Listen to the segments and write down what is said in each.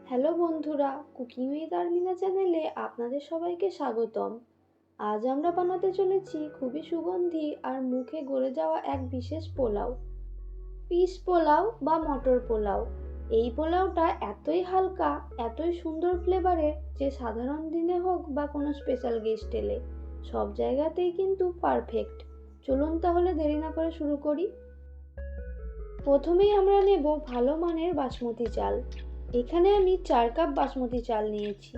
Hello বন্ধুরা, cooking with Armina চ্যানেলে আপনাদের সবাইকে স্বাগতম। আজ আমরা বানাতে চলেছি খুবই সুগন্ধি আর মুখে গলে যাওয়া এক বিশেষ পোলাও, পিস পোলাও বা মটর পোলাও। এই পোলাওটা এতই হালকা, এতই সুন্দর ফ্লেভারের যে সাধারণ দিনে হোক বা কোনো স্পেশাল গেস্ট এলে সব জায়গাতেই কিন্তু পারফেক্ট। চলুন তাহলে দেরি না করে শুরু করি। প্রথমেই আমরা নেব ভালো মানের বাসমতি চাল। এখানে আমি 4 কাপ বাসমতি চাল নিয়েছি।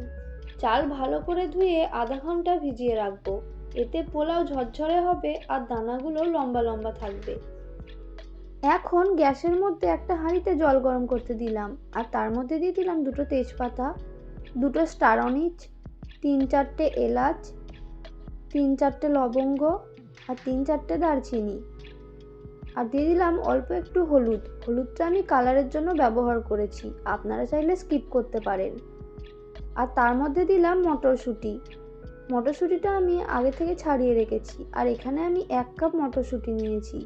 চাল ভালো করে ধুয়ে আধা ঘন্টা ভিজিয়ে রাখবো। এতে পোলাও ঝরঝরে হবে আর দানাগুলো লম্বা লম্বা থাকবে। এখন গ্যাসের মধ্যে একটা হাঁড়িতে জল গরম করতে দিলাম আর তার মধ্যে দিয়ে দিলাম 2টো তেজপাতা, 2টো স্টার অনিচ, 3-4টে এলাচ, 3-4টে লবঙ্গ আর 3-4টে দারচিনি। আর দিয়ে দিলাম অল্প একটু হলুদ। হলুদটা আমি কালারের জন্য ব্যবহার করেছি, আপনারা চাইলে স্কিপ করতে পারেন। আর তার মধ্যে দিলাম মটরশুঁটি। মটরশুঁটিটা আমি আগে থেকে ছাড়িয়ে রেখেছি আর এখানে আমি 1 কাপ মটরশুঁটি নিয়েছি।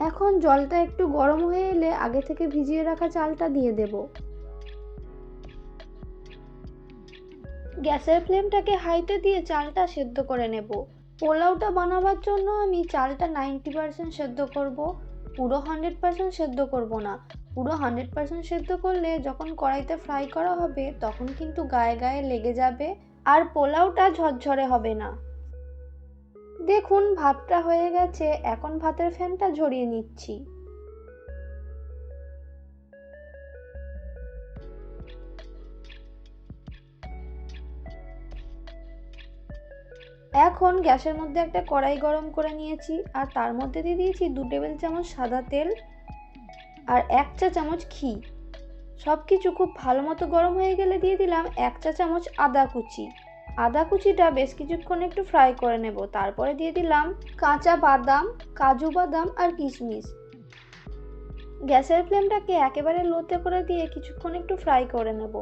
এখন জলটা একটু গরম হয়ে এলে আগে থেকে ভিজিয়ে রাখা চালটা দিয়ে দেব। গ্যাসের ফ্লেমটাকে হাইতে দিয়ে চালটা সেদ্ধ করে নেব। পোলাওটা বানাবার জন্য আমি চালটা 90% সেদ্ধ করব, পুরো 100% সেদ্ধ করব না। পুরো 100% সেদ্ধ করলে যখন কড়াইতে ফ্রাই করা হবে তখন কিন্তু গায়ে গায়ে লেগে যাবে আর পোলাওটা ঝরঝরে হবে না। দেখুন ভাতটা হয়ে গেছে, এখন ভাতের ফ্যানটা ঝরিয়ে নিচ্ছি। এখন গ্যাসের মধ্যে একটা কড়াই গরম করে নিয়েছি আর তার মধ্যে দিয়ে দিয়েছি 2 টেবিল চামচ সাদা তেল আর 1 চা চামচ ঘি। সব কিছু খুব ভালো মতো গরম হয়ে গেলে দিয়ে দিলাম 1 চা চামচ আদা কুচি। আদা কুচিটা বেশ কিছুক্ষণ একটু ফ্রাই করে নেব। তারপরে দিয়ে দিলাম কাঁচা বাদাম, কাজু বাদাম আর কিশমিশ। গ্যাসের ফ্লেমটাকে একেবারে লোতে করে দিয়ে কিছুক্ষণ একটু ফ্রাই করে নেব।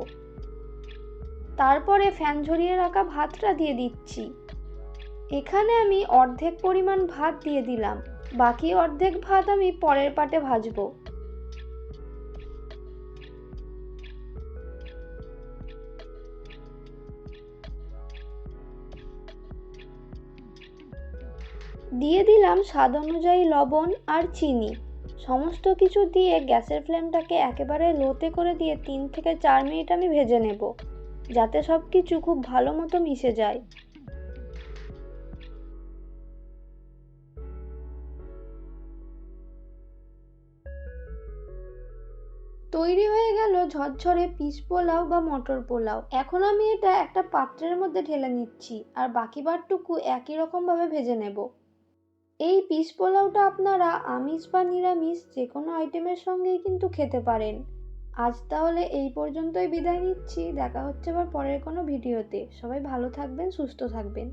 তারপরে ফ্যান ঝরিয়ে রাখা ভাতটা দিয়ে দিচ্ছি। এখানে আমি অর্ধেক পরিমাণ ভাত দিয়ে দিলাম, বাকি অর্ধেক ভাত আমি পরের পাটে ভাজবো। দিয়ে দিলাম স্বাদ অনুযায়ী লবণ আর চিনি। সমস্ত কিছু দিয়ে গ্যাসের ফ্লেমটাকে একেবারে লোতে করে দিয়ে 3 থেকে 4 মিনিট আমি ভেজে নেব, যাতে সব কিছু খুব ভালো মতো মিশে যায়। তৈরি হয়ে গেল ঝরঝরে পিস পোলাও বা মটর পোলাও। এখন আমি এটা একটা পাত্রের মধ্যে ঢেলে নিচ্ছি আর বাকি বারটুকু একই রকম ভাবে ভেজে নেব। এই পিস পোলাওটা আপনারা আমিষ বা নিরামিষ যে কোনো আইটেমের সঙ্গেই কিন্তু খেতে পারেন। আজ তাহলে এই পর্যন্তই বিদায় নিচ্ছি। দেখা হচ্ছে আবার পরের কোনো ভিডিওতে। সবাই ভালো থাকবেন, সুস্থ থাকবেন।